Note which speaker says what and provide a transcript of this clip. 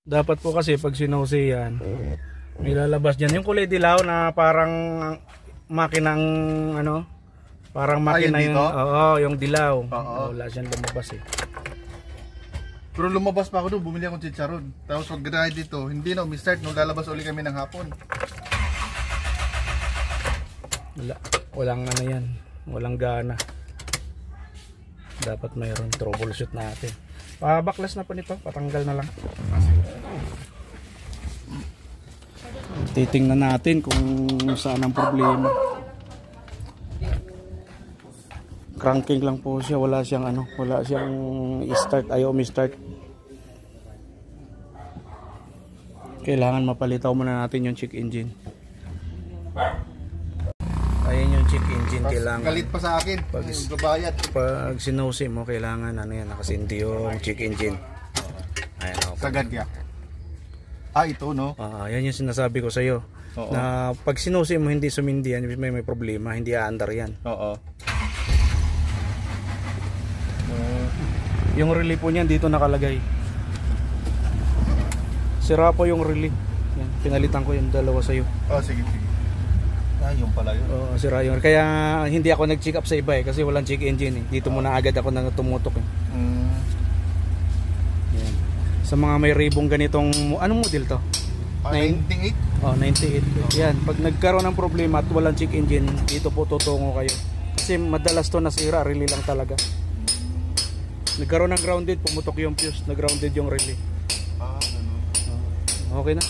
Speaker 1: Dapat po kasi pag sinose yan, may lalabas dyan. Yung kulay dilaw na parang makinang ano, parang makina yung, oo, yung dilaw. Wala siyang lumabas eh.
Speaker 2: Pero lumabas pa ako doon, bumili akong chicharon. Tapos pag ganahe dito, hindi na umi-start nung lalabas uli kami ng hapon.
Speaker 1: Walang ano yan, walang gana. Dapat mayroon troubleshoot natin. Pabaklas na po nito, patanggal na lang. Titingnan natin kung saan ang problema. Cranking lang po siya, wala siyang ano, wala siyang start, ayaw mi-start. Kailangan mapalitaw muna natin yung check engine. Ayun yung check engine, kailangan.
Speaker 2: Galit pa sa akin, babayad.
Speaker 1: Pag sinose mo, kailangan ano yan, nakasindi yung check engine. Ayan, okay.
Speaker 2: Sagad ka. Ito no?
Speaker 1: Yan yung sinasabi ko sa iyo. Na pag sinuse mo hindi sumindi yan, may problema, hindi aandar yan. Yung relay po niyan dito nakalagay. Sira po yung relay. Yan, pinalitan ko yung dalawa sa iyo.
Speaker 2: Sige. Yung pala yun.
Speaker 1: Sira yun. Kaya hindi ako nag-check up sa iba eh, kasi walang check engine eh. Dito muna agad ako nang tumutok eh. Yan. Sa mga may ribong ganitong, anong model to?
Speaker 2: 98?
Speaker 1: 98. Yan, pag nagkaroon ng problema at walang check engine, dito po tutungo kayo. Kasi madalas to nasira, relay lang talaga. Nagkaroon ng grounded, pumutok yung fuse, nag-grounded yung relay.
Speaker 2: Ganun.
Speaker 1: Okay na.